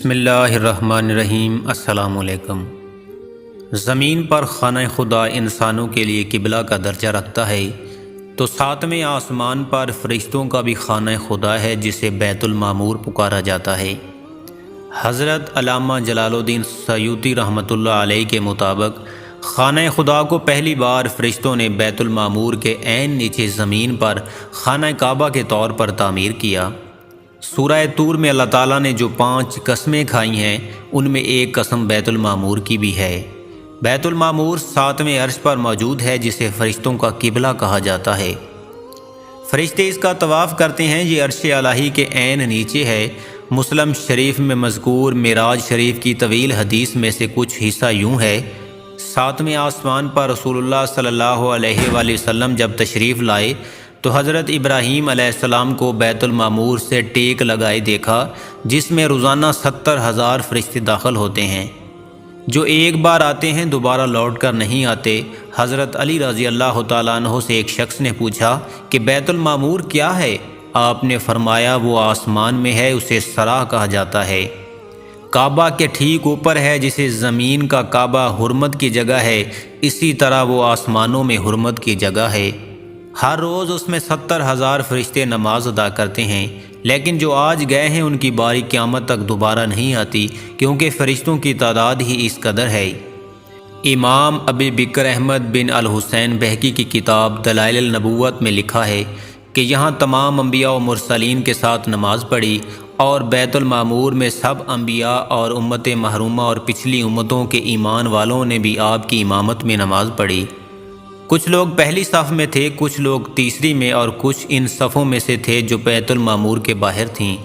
بسم اللہ الرحمن الرحیم۔ السلام علیکم۔ زمین پر خانہ خدا انسانوں کے لیے قبلہ کا درجہ رکھتا ہے، تو ساتویں آسمان پر فرشتوں کا بھی خانہ خدا ہے جسے بیت المعمور پکارا جاتا ہے۔ حضرت علامہ جلال الدین سیوطی رحمۃ اللہ علیہ کے مطابق خانہ خدا کو پہلی بار فرشتوں نے بیت المعمور کے عین نیچے زمین پر خانہ کعبہ کے طور پر تعمیر کیا۔ سورہ طور میں اللہ تعالیٰ نے جو 5 قسمیں کھائی ہیں ان میں ایک قسم بیت المعمور کی بھی ہے۔ بیت المعمور 7ویں عرش پر موجود ہے جسے فرشتوں کا قبلہ کہا جاتا ہے۔ فرشتے اس کا طواف کرتے ہیں، یہ عرش الہی کے عین نیچے ہے۔ مسلم شریف میں مذکور معراج شریف کی طویل حدیث میں سے کچھ حصہ یوں ہے: 7ویں آسمان پر رسول اللہ صلی اللہ علیہ وآلہ وسلم جب تشریف لائے تو حضرت ابراہیم علیہ السلام کو بیت المعمور سے ٹیک لگائے دیکھا، جس میں روزانہ 70,000 فرشتے داخل ہوتے ہیں، جو ایک بار آتے ہیں دوبارہ لوٹ کر نہیں آتے۔ حضرت علی رضی اللہ تعالیٰ عنہ سے ایک شخص نے پوچھا کہ بیت المعمور کیا ہے؟ آپ نے فرمایا وہ آسمان میں ہے، اسے سرا کہا جاتا ہے، کعبہ کے ٹھیک اوپر ہے۔ جسے زمین کا کعبہ حرمت کی جگہ ہے، اسی طرح وہ آسمانوں میں حرمت کی جگہ ہے۔ ہر روز اس میں 70,000 فرشتے نماز ادا کرتے ہیں، لیکن جو آج گئے ہیں ان کی باری قیامت تک دوبارہ نہیں آتی، کیونکہ فرشتوں کی تعداد ہی اس قدر ہے۔ امام ابی بکر احمد بن الحسین بہقی کی کتاب دلائل النبوت میں لکھا ہے کہ یہاں تمام انبیاء و مرسلین کے ساتھ نماز پڑھی، اور بیت المعمور میں سب انبیاء اور امت محرومہ اور پچھلی امتوں کے ایمان والوں نے بھی آپ کی امامت میں نماز پڑھی۔ کچھ لوگ پہلی صف میں تھے، کچھ لوگ تیسری میں، اور کچھ ان صفوں میں سے تھے جو بیت المعمور کے باہر تھیں۔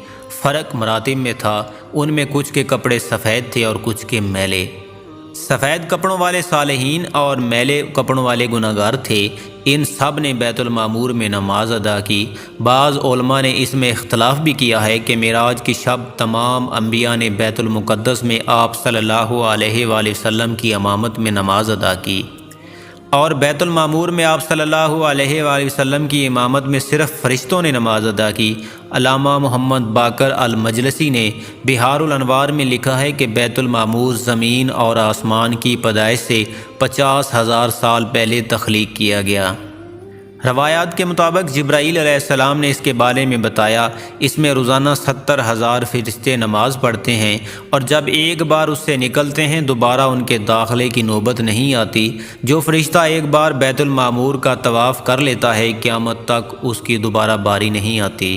فرق مراتب میں تھا، ان میں کچھ کے کپڑے سفید تھے اور کچھ کے میلے۔ سفید کپڑوں والے صالحین اور میلے کپڑوں والے گناہگار تھے۔ ان سب نے بیت المعمور میں نماز ادا کی۔ بعض علماء نے اس میں اختلاف بھی کیا ہے کہ معراج کی شب تمام انبیاء نے بیت المقدس میں آپ صلی اللہ علیہ وآلہ وسلم کی امامت میں نماز ادا کی، اور بیت المعمور میں آپ صلی اللہ علیہ وآلہ وسلم کی امامت میں صرف فرشتوں نے نماز ادا کی۔ علامہ محمد باقر المجلسی نے بحار الانوار میں لکھا ہے کہ بیت المعمور زمین اور آسمان کی پیدائش سے 50,000 سال پہلے تخلیق کیا گیا۔ روایات کے مطابق جبرائیل علیہ السلام نے اس کے بارے میں بتایا، اس میں روزانہ 70,000 فرشتے نماز پڑھتے ہیں، اور جب ایک بار اس سے نکلتے ہیں دوبارہ ان کے داخلے کی نوبت نہیں آتی۔ جو فرشتہ ایک بار بیت المعمور کا طواف کر لیتا ہے قیامت تک اس کی دوبارہ باری نہیں آتی۔